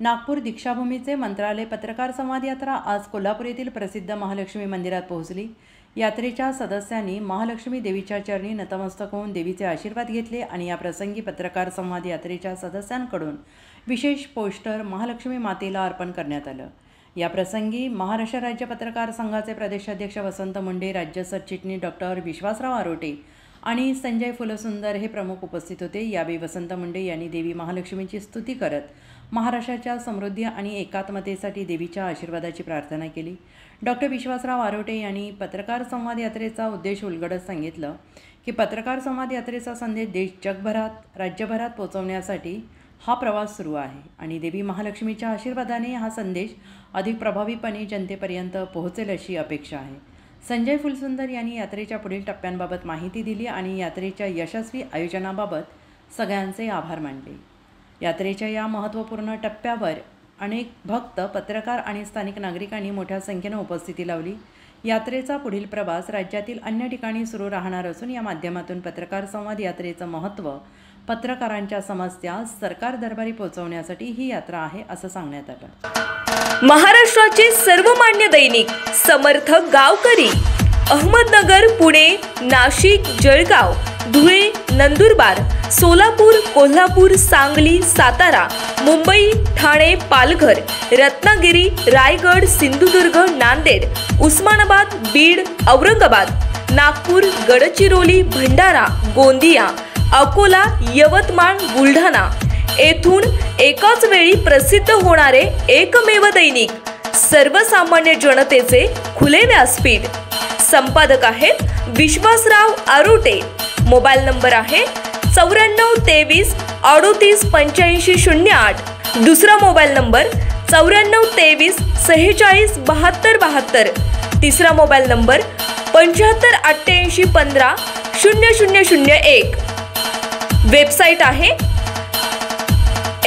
नागपूर दीक्षाभूमीचे मंत्रालय पत्रकार संवाद यात्रा आज कोल्हापूर येथील प्रसिद्ध महालक्ष्मी मंदिरात पोहोचली। यात्रेच्या सदस्यांनी महालक्ष्मी देवीच्या चरणी नतमस्तक होऊन देवीचे आशीर्वाद घेतले आणि या प्रसंगी पत्रकार संवाद यात्रेच्या सदस्यांकडून विशेष पोस्टर महालक्ष्मी मातेला अर्पण करण्यात आलं। या प्रसंगी महाराष्ट्र राज्य पत्रकार संघाचे प्रदेशाध्यक्ष वसंत मुंडे, राज्य सरचिटणीस डॉक्टर विश्वासराव आरोटे आणि संजय फुलसुंदर हे प्रमुख उपस्थित होते। यावेळी वसंत मुंडे यांनी देवी महालक्ष्मीची स्तुती करत महाराष्ट्राच्या समृद्धी आणि एकात्मतेसाठी देवीच्या आशीर्वादाची प्रार्थना केली। डॉक्टर विश्वासराव आरोटे यांनी पत्रकार संवाद यात्रेचा उद्देश उलगडत सांगितलं की पत्रकार संवाद यात्रेचा संदेश देश जगभरात राज्यभरात पोहोचवण्यासाठी हा प्रवास सुरू आहे आणि देवी महालक्ष्मीच्या आशीर्वादाने हा संदेश अधिक प्रभावीपणे जनतेपर्यंत पोहोचेल अशी अपेक्षा आहे। संजय फुलसुंदर यांनी यात्रेच्या पुढील टप्प्यांबाबत माहिती दिली आणि यात्रेच्या यशस्वी आयोजनाबाबत सगळ्यांचे आभार मानले। यात्रेच्या या महत्त्वपूर्ण टप्प्यावर अनेक भक्त, पत्रकार आणि स्थानिक नागरिकांनी मोठ्या संख्येने उपस्थिती लावली। यात्रेचा पुढील प्रवास राज्यातील अन्य ठिकाणी सुरू राहणार असून या माध्यमातून पत्रकार संवाद यात्रेचं महत्त्व, पत्रकारांच्या समस्या सरकार दरबारी पोहोचवण्यासाठी ही यात्रा आहे असं सांगण्यात आलं। महाराष्ट्राचे सर्वमान्य दैनिक समर्थ गावकरी अहमदनगर, पुणे, नाशिक, जळगाव, धुळे, नंदुरबार, सोलापूर, कोल्हापूर, सांगली, सातारा, मुंबई, ठाणे, पालघर, रत्नागिरी, रायगड, सिंधुदुर्ग, नांदेड, उस्मानाबाद, बीड, औरंगाबाद, नागपूर, गडचिरोली, भंडारा, गोंदिया, अकोला, यवतमाळ, बुलढाणा येथून एकाच वेळी प्रसिद्ध होणारे एकमेव दैनिक, सर्वसामान्य जनतेचे खुले व्यासपीठ। संपादक आहेत विश्वासराव आरोटे। मोबाईल नंबर आहे 9423 38 85 08। दुसरा मोबाईल नंबर 9423 46 72 72। तिसरा मोबाईल नंबर 75 88 15 0001। वेबसाईट आहे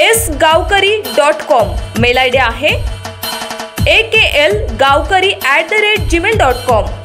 sgavkari.com। मेल आयडी आहे aklgavkari@gmail.com।